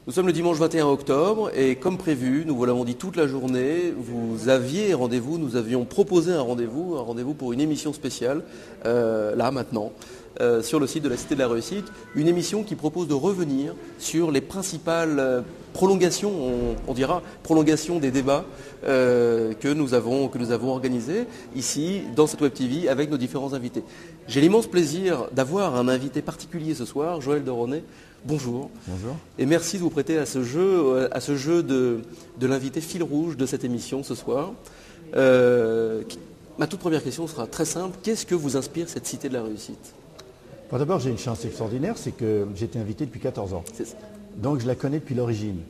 Nous sommes le dimanche 21 octobre et comme prévu, nous vous l'avons dit toute la journée, vous aviez rendez-vous, nous avions proposé un rendez-vous pour une émission spéciale, là maintenant, sur le site de la Cité de la Réussite, une émission qui propose de revenir sur les principales prolongations, on dira, prolongations des débats que nous avons organisés ici dans cette Web TV avec nos différents invités. J'ai l'immense plaisir d'avoir un invité particulier ce soir, Joël de Ronet. Bonjour. Bonjour. Et merci de vous prêter à ce jeu de l'invité fil rouge de cette émission ce soir. Ma toute première question sera très simple. Qu'est-ce que vous inspire cette Cité de la Réussite ? Bon, d'abord, j'ai une chance extraordinaire, c'est que j'ai été invité depuis 14 ans. C'est ça. Donc je la connais depuis l'origine.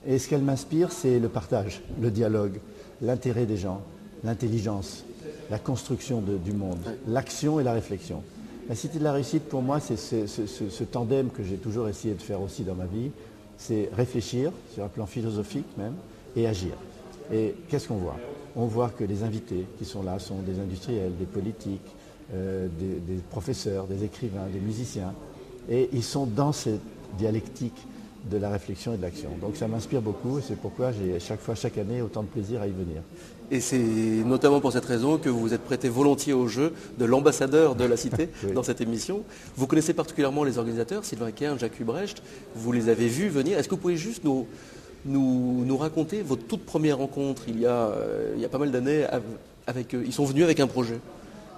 Et ce qu'elle m'inspire, c'est le partage, le dialogue, l'intérêt des gens, l'intelligence, la construction du monde, l'action et la réflexion. La Cité de la Réussite, pour moi, c'est ce tandem que j'ai toujours essayé de faire aussi dans ma vie. C'est réfléchir, sur un plan philosophique même, et agir. Et qu'est-ce qu'on voit ? On voit que les invités qui sont là sont des industriels, des politiques, des professeurs, des écrivains, des musiciens. Et ils sont dans cette dialectique de la réflexion et de l'action. Donc ça m'inspire beaucoup et c'est pourquoi j'ai chaque année, autant de plaisir à y venir. Et c'est notamment pour cette raison que vous vous êtes prêté volontiers au jeu de l'ambassadeur de la Cité Oui. dans cette émission. Vous connaissez particulièrement les organisateurs, Sylvain Kern, Jacques Hubrecht. Vous les avez vus venir. Est-ce que vous pouvez juste nous raconter votre toute première rencontre il y a pas mal d'années avec eux ? Ils sont venus avec un projet.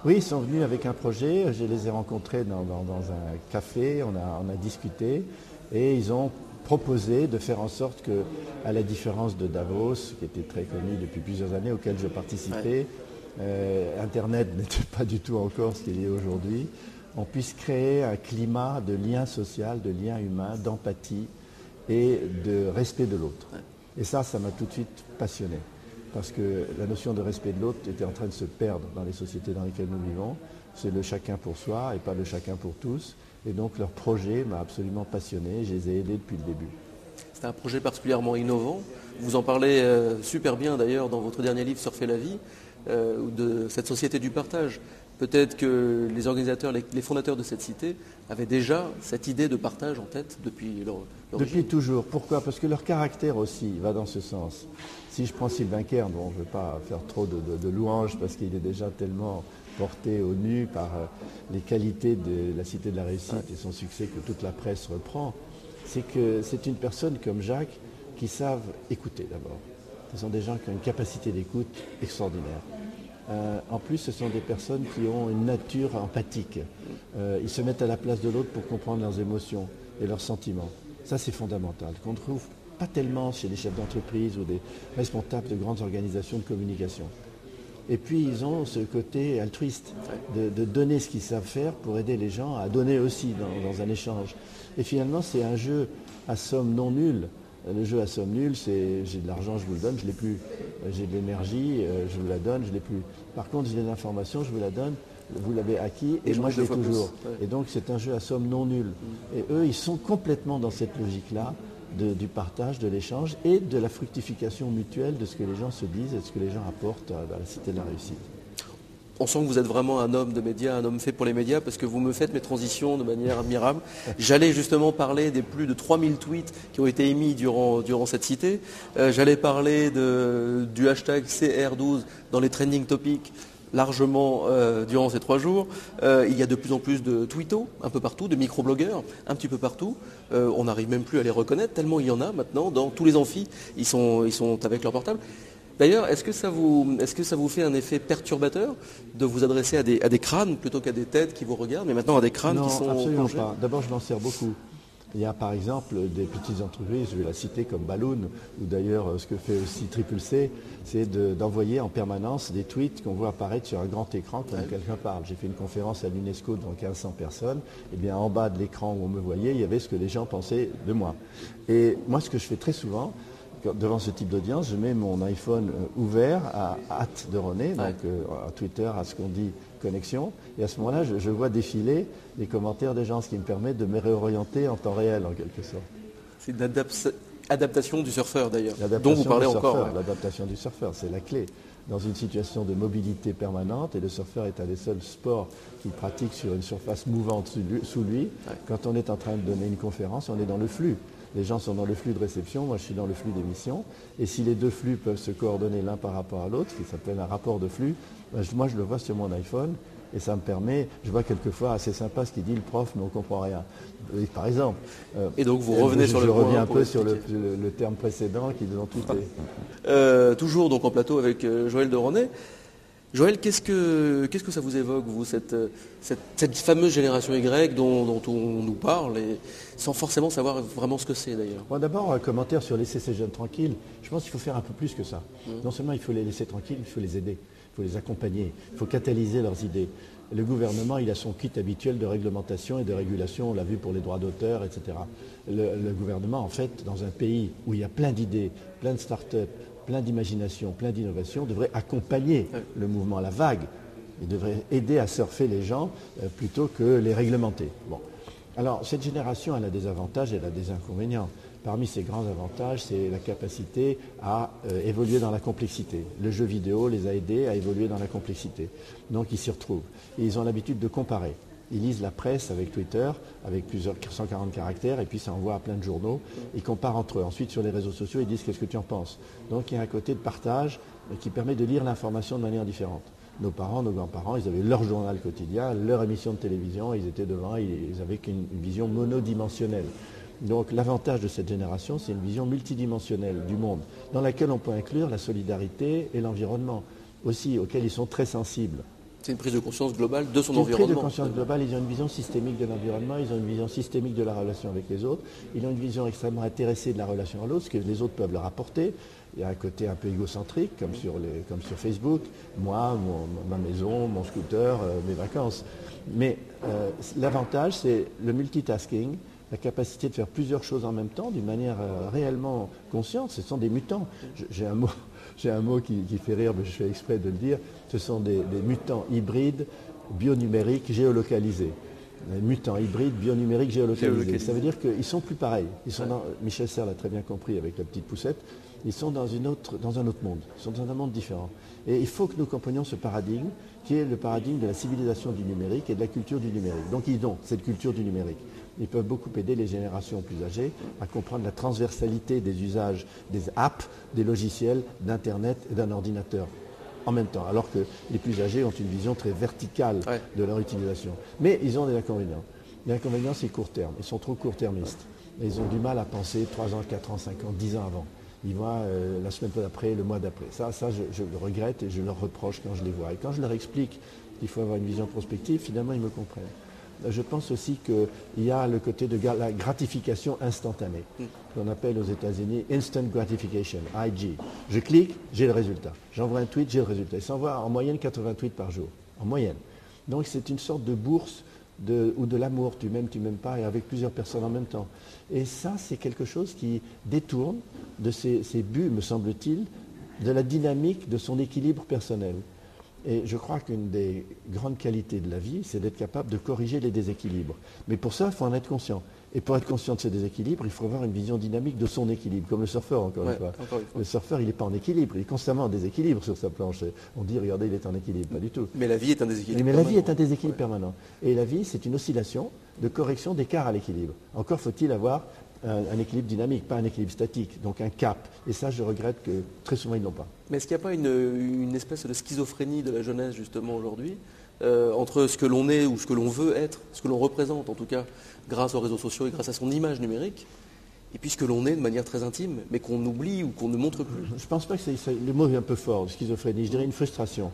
Oui, ils sont venus avec un projet. Je les ai rencontrés dans un café. On a discuté et ils ont proposé de faire en sorte que, à la différence de Davos, qui était très connu depuis plusieurs années, auquel je participais, Internet n'était pas du tout encore ce qu'il est aujourd'hui, on puisse créer un climat de lien social, de lien humain, d'empathie et de respect de l'autre. Et ça m'a tout de suite passionné, parce que la notion de respect de l'autre était en train de se perdre dans les sociétés dans lesquelles nous vivons. C'est le chacun pour soi et pas le chacun pour tous. Et donc leur projet m'a absolument passionné, je les ai aidés depuis le début. C'est un projet particulièrement innovant. Vous en parlez super bien d'ailleurs dans votre dernier livre Surfer la vie, de cette société du partage. Peut-être que les organisateurs, les fondateurs de cette cité avaient déjà cette idée de partage en tête depuis l'origine. Depuis toujours. Pourquoi ? Parce que leur caractère aussi va dans ce sens. Si je prends Sylvain Kern, bon, je ne vais pas faire trop de louanges parce qu'il est déjà tellement porté au nu par les qualités de la Cité de la Réussite et son succès que toute la presse reprend, c'est que c'est une personne comme Jacques qui savent écouter d'abord. Ce sont des gens qui ont une capacité d'écoute extraordinaire. En plus, ce sont des personnes qui ont une nature empathique. Ils se mettent à la place de l'autre pour comprendre leurs émotions et leurs sentiments. Ça, c'est fondamental, qu'on ne trouve pas tellement chez les chefs d'entreprise ou des responsables de grandes organisations de communication. Et puis, ils ont ce côté altruiste, de donner ce qu'ils savent faire pour aider les gens à donner aussi dans un échange. Et finalement, c'est un jeu à somme non nulle. Le jeu à somme nulle, c'est j'ai de l'argent, je vous le donne, je ne l'ai plus. J'ai de l'énergie, je vous la donne, je ne l'ai plus. Par contre, j'ai de l'information, je vous la donne, vous l'avez acquis et moi je l'ai toujours. Et donc, c'est un jeu à somme non nulle. Et eux, ils sont complètement dans cette logique-là du partage, de l'échange et de la fructification mutuelle de ce que les gens se disent et de ce que les gens apportent à la Cité de la Réussite. On sent que vous êtes vraiment un homme de médias, un homme fait pour les médias, parce que vous me faites mes transitions de manière admirable. J'allais justement parler des plus de 3000 tweets qui ont été émis durant cette cité. J'allais parler du hashtag CR12 dans les trending topics largement durant ces 3 jours. Il y a de plus en plus de tweetos un peu partout, de microblogueurs un petit peu partout. On n'arrive même plus à les reconnaître, tellement il y en a maintenant dans tous les amphis. Ils sont avec leur portable. D'ailleurs, est-ce que ça vous fait un effet perturbateur de vous adresser à des crânes plutôt qu'à des têtes qui vous regardent, mais maintenant à des crânes qui sont Non, absolument plongés ? pas. D'abord, je m'en sers beaucoup. Il y a par exemple des petites entreprises, je vais la citer comme Balloon, ou d'ailleurs ce que fait aussi Triple C, c'est d'envoyer en permanence des tweets qu'on voit apparaître sur un grand écran quand quelqu'un parle. J'ai fait une conférence à l'UNESCO devant 1500 personnes, et bien en bas de l'écran où on me voyait, il y avait ce que les gens pensaient de moi. Et moi, ce que je fais très souvent, devant ce type d'audience, je mets mon iPhone ouvert à @deronet, donc à Twitter, à ce qu'on dit connexion, et à ce moment-là, je vois défiler les commentaires des gens, ce qui me permet de me réorienter en temps réel, en quelque sorte. C'est une adaptation du surfeur d'ailleurs, dont vous parlez encore. L'adaptation du surfeur, c'est la clé. Dans une situation de mobilité permanente, et le surfeur est un des seuls sports qu'il pratique sur une surface mouvante sous lui, quand on est en train de donner une conférence, on est dans le flux. Les gens sont dans le flux de réception, moi je suis dans le flux d'émission. Et si les deux flux peuvent se coordonner l'un par rapport à l'autre, ce qui s'appelle un rapport de flux, moi je le vois sur mon iPhone. Et ça me permet, je vois quelquefois assez sympa ce qu'il dit le prof, mais on ne comprend rien. Et par exemple. Et donc vous revenez sur le point. Je reviens un peu sur le terme précédent qui dans tout toujours donc en plateau avec Joël de René. Joël, qu'est-ce que ça vous évoque, vous, cette fameuse génération Y dont on nous parle, et sans forcément savoir vraiment ce que c'est d'ailleurs? Bon, d'abord, un commentaire sur laisser ces jeunes tranquilles. Je pense qu'il faut faire un peu plus que ça. Non seulement il faut les laisser tranquilles, il faut les aider. Il faut les accompagner, il faut catalyser leurs idées. Le gouvernement, il a son kit habituel de réglementation et de régulation, on l'a vu pour les droits d'auteur, etc. Le gouvernement, en fait, dans un pays où il y a plein d'idées, plein de start-up, plein d'imagination, plein d'innovation, devrait accompagner le mouvement, la vague. Il devrait aider à surfer les gens plutôt que les réglementer. Bon. Alors, cette génération, elle a des avantages, elle a des inconvénients. Parmi ces grands avantages, c'est la capacité à évoluer dans la complexité. Le jeu vidéo les a aidés à évoluer dans la complexité. Donc ils s'y retrouvent. Et ils ont l'habitude de comparer. Ils lisent la presse avec Twitter, avec plusieurs 140 caractères, et puis ça envoie à plein de journaux. Ils comparent entre eux. Ensuite, sur les réseaux sociaux, ils disent qu'est-ce que tu en penses. Donc il y a un côté de partage qui permet de lire l'information de manière différente. Nos parents, nos grands-parents, ils avaient leur journal quotidien, leur émission de télévision, ils étaient devant, ils avaient qu'une vision monodimensionnelle. Donc l'avantage de cette génération, c'est une vision multidimensionnelle du monde, dans laquelle on peut inclure la solidarité et l'environnement, aussi, auxquels ils sont très sensibles. C'est une prise de conscience globale de son environnement. C'est une prise de conscience globale, ils ont une vision systémique de l'environnement, ils ont une vision systémique de la relation avec les autres, ils ont une vision extrêmement intéressée de la relation à l'autre, ce que les autres peuvent leur apporter. Il y a un côté un peu égocentrique, comme sur Facebook, moi, ma maison, mon scooter, mes vacances. Mais l'avantage, c'est le multitasking, la capacité de faire plusieurs choses en même temps d'une manière réellement consciente. Ce sont des mutants. J'ai un mot qui fait rire, mais je fais exprès de le dire. Ce sont des mutants hybrides, bionumériques, géolocalisés. Des mutants hybrides, bionumériques, géolocalisés. Ça veut dire qu'ils ne sont plus pareils. Michel Serres l'a très bien compris avec la petite poussette. Ils sont dans un autre monde. Ils sont dans un monde différent. Et il faut que nous comprenions ce paradigme, qui est le paradigme de la civilisation du numérique et de la culture du numérique. Donc ils ont cette culture du numérique. Ils peuvent beaucoup aider les générations plus âgées à comprendre la transversalité des usages des apps, des logiciels, d'Internet et d'un ordinateur en même temps, alors que les plus âgés ont une vision très verticale de leur utilisation. Mais ils ont des inconvénients. L'inconvénient, c'est court terme. Ils sont trop court-termistes. Et ils ont du mal à penser 3 ans, 4 ans, 5 ans, 10 ans avant. Ils voient la semaine d'après, le mois d'après. Ça je le regrette et je leur reproche quand je les vois. Et quand je leur explique qu'il faut avoir une vision prospective, finalement, ils me comprennent. Je pense aussi qu'il y a le côté de la gratification instantanée, qu'on appelle aux États-Unis instant gratification, IG. Je clique, j'ai le résultat. J'envoie un tweet, j'ai le résultat. Il s'envoie en moyenne 80 tweets par jour. En moyenne. Donc c'est une sorte de bourse ou de l'amour. Tu m'aimes pas, et avec plusieurs personnes en même temps. Et ça, c'est quelque chose qui détourne de ces buts, me semble-t-il, de la dynamique de son équilibre personnel. Et je crois qu'une des grandes qualités de la vie, c'est d'être capable de corriger les déséquilibres. Mais pour ça, il faut en être conscient. Et pour être conscient de ces déséquilibres, il faut avoir une vision dynamique de son équilibre, comme le surfeur, encore une fois. Le surfeur, il n'est pas en équilibre, il est constamment en déséquilibre sur sa planche. On dit, regardez, il est en équilibre. Pas du tout. Mais la vie est un déséquilibre permanent. Mais la vie est un déséquilibre permanent. Et la vie, c'est une oscillation de correction d'écart à l'équilibre. Encore faut-il avoir un équilibre dynamique, pas un équilibre statique, donc un cap. Et ça, je regrette que très souvent, ils ne l'ont pas. Mais est-ce qu'il n'y a pas une espèce de schizophrénie de la jeunesse, justement, aujourd'hui, entre ce que l'on est ou ce que l'on veut être, ce que l'on représente, en tout cas, grâce aux réseaux sociaux et grâce à son image numérique, et puis ce que l'on est de manière très intime, mais qu'on oublie ou qu'on ne montre plus? Je ne pense pas que le mot est un peu fort, schizophrénie. Je dirais une frustration.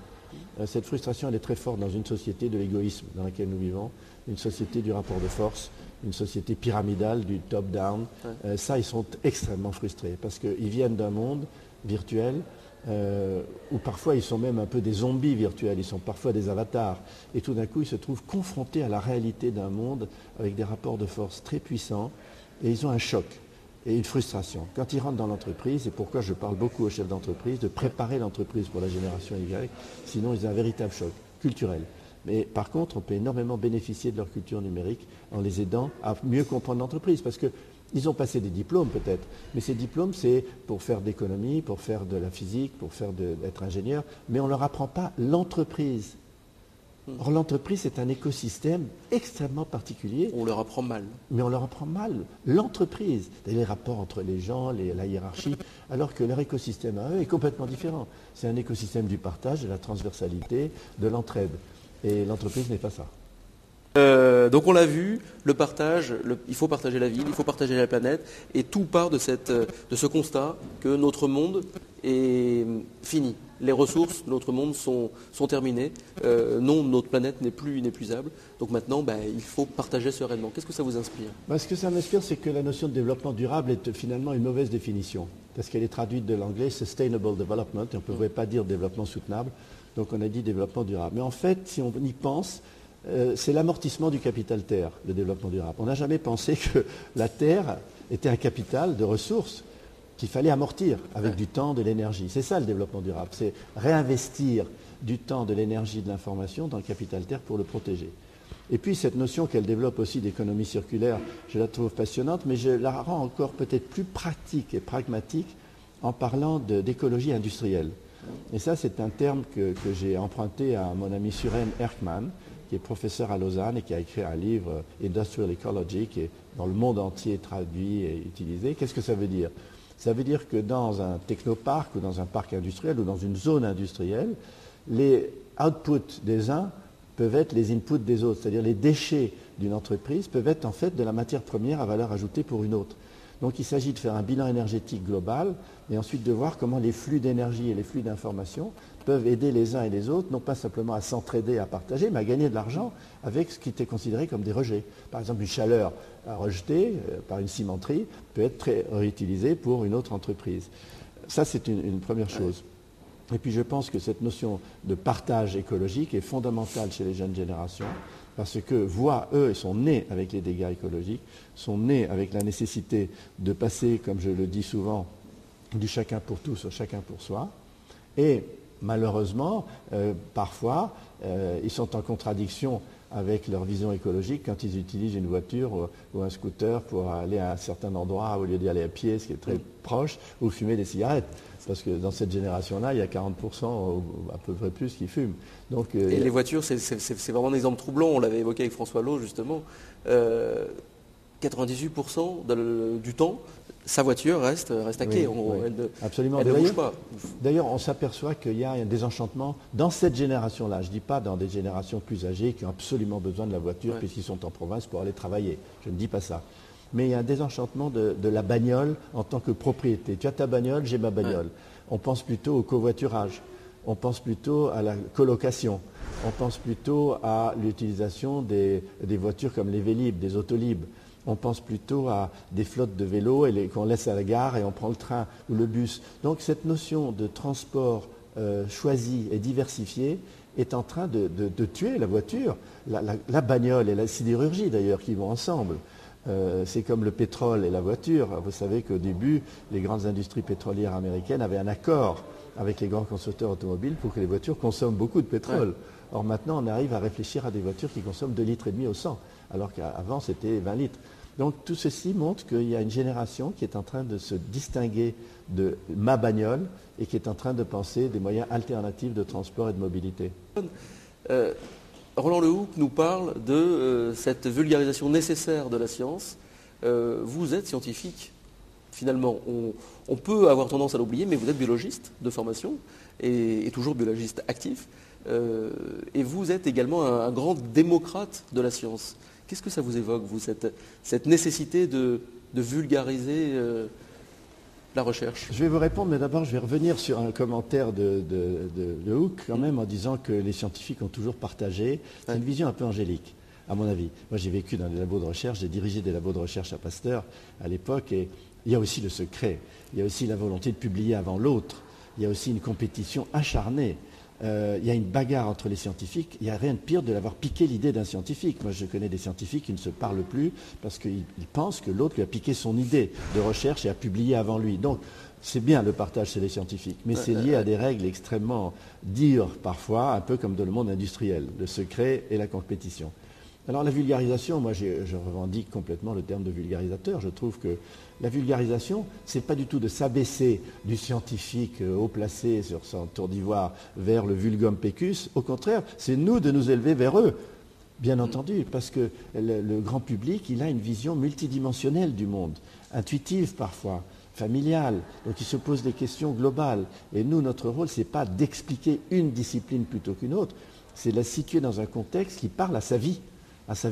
Cette frustration, elle est très forte dans une société de l'égoïsme dans laquelle nous vivons, une société du rapport de force, une société pyramidale, du top-down. Ça, ils sont extrêmement frustrés parce qu'ils viennent d'un monde virtuel où parfois ils sont même un peu des zombies virtuels, ils sont parfois des avatars. Et tout d'un coup, ils se trouvent confrontés à la réalité d'un monde avec des rapports de force très puissants et ils ont un choc et une frustration. Quand ils rentrent dans l'entreprise, et pourquoi je parle beaucoup aux chefs d'entreprise, de préparer l'entreprise pour la génération Y, sinon ils ont un véritable choc culturel. Mais par contre, on peut énormément bénéficier de leur culture numérique en les aidant à mieux comprendre l'entreprise. Parce qu'ils ont passé des diplômes peut-être, mais ces diplômes, c'est pour faire de l'économie, pour faire de la physique, pour faire d'être ingénieur, mais on ne leur apprend pas l'entreprise. Or, l'entreprise, c'est un écosystème extrêmement particulier. On leur apprend mal. Mais on leur apprend mal l'entreprise, les rapports entre les gens, la hiérarchie, alors que leur écosystème à eux est complètement différent. C'est un écosystème du partage, de la transversalité, de l'entraide. Et l'entreprise n'est pas ça. Donc on l'a vu, le partage, il faut partager la ville, il faut partager la planète, et tout part de ce constat que notre monde est fini. Les ressources de notre monde sont terminées. Non, notre planète n'est plus inépuisable. Donc maintenant, il faut partager sereinement. Qu'est-ce que ça vous inspire ? Ce que ça m'inspire, c'est que la notion de développement durable est finalement une mauvaise définition, parce qu'elle est traduite de l'anglais Sustainable Development, et on ne pouvait pas dire développement soutenable, donc on a dit développement durable. Mais en fait, si on y pense, c'est l'amortissement du capital terre, le développement durable. On n'a jamais pensé que la terre était un capital de ressources qu'il fallait amortir avec du temps, de l'énergie. C'est ça le développement durable, c'est réinvestir du temps, de l'énergie, de l'information dans le capital terre pour le protéger. Et puis cette notion qu'elle développe aussi d'économie circulaire, je la trouve passionnante, mais je la rends encore peut-être plus pratique et pragmatique en parlant d'écologie industrielle. Et ça, c'est un terme que j'ai emprunté à mon ami Suren Erkman, qui est professeur à Lausanne et qui a écrit un livre, Industrial Ecology, qui est dans le monde entier traduit et utilisé. Qu'est-ce que ça veut dire ? Ça veut dire que dans un technoparc ou dans un parc industriel ou dans une zone industrielle, les outputs des uns peuvent être les inputs des autres, c'est-à-dire les déchets d'une entreprise peuvent être en fait de la matière première à valeur ajoutée pour une autre. Donc il s'agit de faire un bilan énergétique global et ensuite de voir comment les flux d'énergie et les flux d'informations peuvent aider les uns et les autres, non pas simplement à s'entraider, à partager, mais à gagner de l'argent avec ce qui était considéré comme des rejets. Par exemple, une chaleur rejetée par une cimenterie peut être très réutilisée pour une autre entreprise. Ça, c'est une première chose. Et puis je pense que cette notion de partage écologique est fondamentale chez les jeunes générations, parce que eux, ils sont nés avec les dégâts écologiques, sont nés avec la nécessité de passer, comme je le dis souvent, du chacun pour tous au chacun pour soi. Et malheureusement, parfois, ils sont en contradiction avec leur vision écologique quand ils utilisent une voiture ou un scooter pour aller à un certain endroit au lieu d'y aller à pied, ce qui est très proche, ou fumer des cigarettes. Parce que dans cette génération-là, il y a 40%, ou à peu près plus, qui fument. Donc, et les voitures, c'est vraiment un exemple troublant. On l'avait évoqué avec François Lot, justement. 98% du temps, sa voiture reste à quai. Absolument. Elle ne bouge pas. D'ailleurs, on s'aperçoit qu'il y a un désenchantement dans cette génération-là. Je ne dis pas dans des générations plus âgées qui ont absolument besoin de la voiture puisqu'ils sont en province pour aller travailler. Je ne dis pas ça. Mais il y a un désenchantement de la bagnole en tant que propriété. Tu as ta bagnole, j'ai ma bagnole. On pense plutôt au covoiturage. On pense plutôt à la colocation. On pense plutôt à l'utilisation des voitures comme les Vélib, des Autolib. On pense plutôt à des flottes de vélos qu'on laisse à la gare et on prend le train ou le bus. Donc cette notion de transport choisi et diversifié est en train de tuer la voiture, la bagnole et la sidérurgie d'ailleurs qui vont ensemble. C'est comme le pétrole et la voiture. Vous savez qu'au début, les grandes industries pétrolières américaines avaient un accord avec les grands constructeurs automobiles pour que les voitures consomment beaucoup de pétrole. Or maintenant, on arrive à réfléchir à des voitures qui consomment 2,5 litres au 100, alors qu'avant, c'était 20 litres. Donc tout ceci montre qu'il y a une génération qui est en train de se distinguer de ma bagnole et qui est en train de penser des moyens alternatifs de transport et de mobilité. Roland Lehoucq nous parle de cette vulgarisation nécessaire de la science. Vous êtes scientifique, finalement. On peut avoir tendance à l'oublier, mais vous êtes biologiste de formation et toujours biologiste actif. Et vous êtes également un grand démocrate de la science. Qu'est-ce que ça vous évoque, vous, cette nécessité de vulgariser la recherche? Je vais vous répondre, mais d'abord je vais revenir sur un commentaire de Lehoucq quand même en disant que les scientifiques ont toujours partagé. C'est une vision un peu angélique, à mon avis. Moi j'ai vécu dans des labos de recherche, j'ai dirigé des labos de recherche à Pasteur à l'époque et il y a aussi le secret, il y a aussi la volonté de publier avant l'autre, il y a aussi une compétition acharnée. Il y a une bagarre entre les scientifiques. Il n'y a rien de pire de l'avoir piqué l'idée d'un scientifique. Moi, je connais des scientifiques qui ne se parlent plus parce qu'ils pensent que l'autre lui a piqué son idée de recherche et a publié avant lui. Donc, c'est bien le partage chez les scientifiques, mais c'est lié à des règles extrêmement dures parfois, un peu comme dans le monde industriel, le secret et la compétition. Alors la vulgarisation, moi je revendique complètement le terme de vulgarisateur. Je trouve que la vulgarisation, c'est pas du tout de s'abaisser du scientifique haut placé sur son tour d'ivoire vers le vulgum pecus. Au contraire, c'est nous de nous élever vers eux. Bien entendu, parce que le grand public, il a une vision multidimensionnelle du monde, intuitive parfois, familiale, donc il se pose des questions globales. Et nous, notre rôle, ce n'est pas d'expliquer une discipline plutôt qu'une autre, c'est de la situer dans un contexte qui parle à sa vie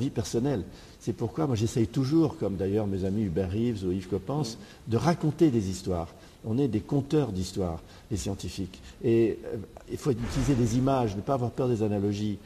personnelle. C'est pourquoi moi j'essaye toujours, comme d'ailleurs mes amis Hubert Reeves ou Yves Coppens, de raconter des histoires. On est des conteurs d'histoires, les scientifiques. Et il faut utiliser des images, ne pas avoir peur des analogies.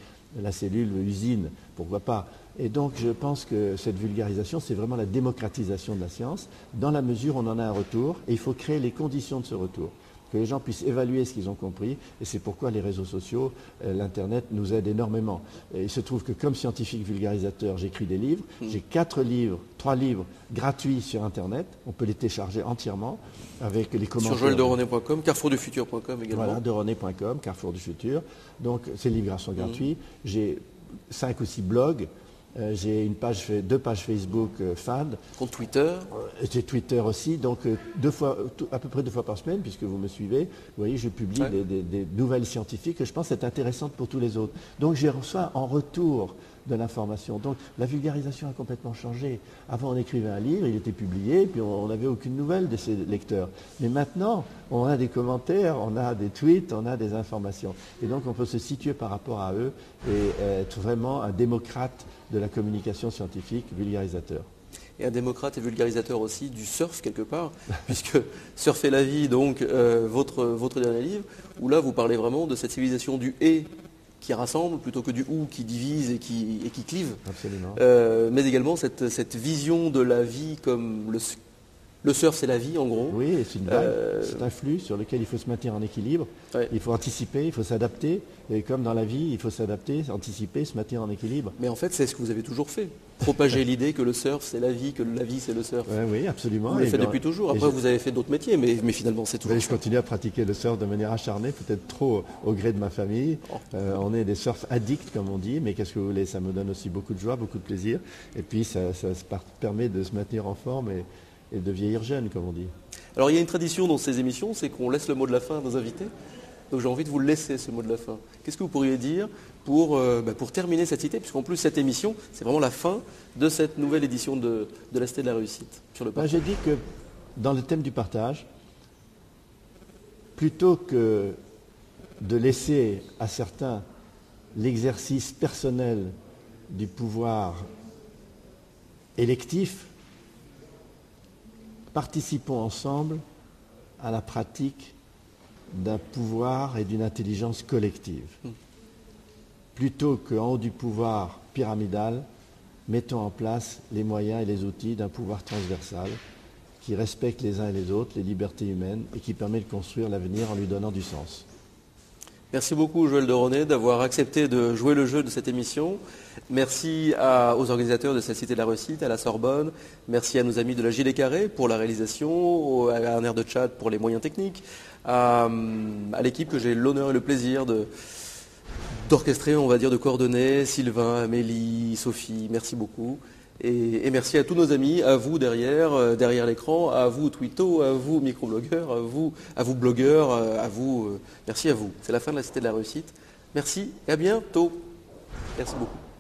La cellule, l'usine, pourquoi pas. Et donc je pense que cette vulgarisation, c'est vraiment la démocratisation de la science, dans la mesure où on en a un retour, et il faut créer les conditions de ce retour, que les gens puissent évaluer ce qu'ils ont compris, et c'est pourquoi les réseaux sociaux, l'Internet nous aident énormément. Et il se trouve que comme scientifique vulgarisateur, j'écris des livres, j'ai 3 livres gratuits sur Internet, on peut les télécharger entièrement, avec les commentaires. Sur joelderonet.com, carrefourdufutur.com également. Voilà, deronet.com, Carrefour du Futur. Donc, ces livres sont gratuits. J'ai 5 ou 6 blogs. J'ai 2 pages Facebook FAD. Compte Twitter. J'ai Twitter aussi. Donc, à peu près 2 fois par semaine, puisque vous me suivez, vous voyez, je publie des nouvelles scientifiques que je pense être intéressantes pour tous les autres. Donc, je reçois en retour de l'information. Donc la vulgarisation a complètement changé. Avant, on écrivait un livre, il était publié, puis on n'avait aucune nouvelle de ses lecteurs. Mais maintenant, on a des commentaires, on a des tweets, on a des informations. Et donc, on peut se situer par rapport à eux et être vraiment un démocrate de la communication scientifique, vulgarisateur. Et un démocrate et vulgarisateur aussi du surf quelque part, puisque Surfer la vie, donc votre dernier livre, où là vous parlez vraiment de cette civilisation du et qui rassemble plutôt que du ou qui divise et qui clive. Absolument. Mais également cette vision de la vie comme le surf, c'est la vie en gros. Oui, c'est une vague, c'est un flux sur lequel il faut se maintenir en équilibre. Ouais. Il faut anticiper, il faut s'adapter. Et comme dans la vie, il faut s'adapter, anticiper, se maintenir en équilibre. Mais en fait, c'est ce que vous avez toujours fait. Propager l'idée que le surf, c'est la vie, que la vie, c'est le surf. Oui, absolument. Vous le faites depuis toujours. Après, vous avez fait d'autres métiers, mais finalement, c'est toujours. Je continue à pratiquer le surf de manière acharnée, peut-être trop au gré de ma famille. On est des surf addicts, comme on dit, mais qu'est-ce que vous voulez, ça me donne aussi beaucoup de joie, beaucoup de plaisir. Et puis, ça permet de se maintenir en forme et de vieillir jeune, comme on dit. Alors, il y a une tradition dans ces émissions, c'est qu'on laisse le mot de la fin à nos invités. Donc, j'ai envie de vous le laisser, ce mot de la fin. Qu'est-ce que vous pourriez dire pour terminer cette cité, puisqu'en plus, cette émission, c'est vraiment la fin de cette nouvelle édition de la Cité de la Réussite sur le partage. J'ai dit que dans le thème du partage, plutôt que de laisser à certains l'exercice personnel du pouvoir électif, participons ensemble à la pratique d'un pouvoir et d'une intelligence collective. Plutôt qu'en haut du pouvoir pyramidal, mettons en place les moyens et les outils d'un pouvoir transversal qui respecte les uns et les autres, les libertés humaines, et qui permet de construire l'avenir en lui donnant du sens. Merci beaucoup Joël Deronet d'avoir accepté de jouer le jeu de cette émission. Merci aux organisateurs de cette Cité de la Réussite, à la Sorbonne. Merci à nos amis de la Gilet Carré pour la réalisation, à un air de chat pour les moyens techniques, à l'équipe que j'ai l'honneur et le plaisir d'orchestrer, on va dire, de coordonner, Sylvain, Amélie, Sophie, merci beaucoup. Et merci à tous nos amis, à vous derrière l'écran, à vous twittos, à vous microblogueurs, à vous blogueurs, merci à vous. C'est la fin de la Cité de la Réussite. Merci et à bientôt. Merci beaucoup.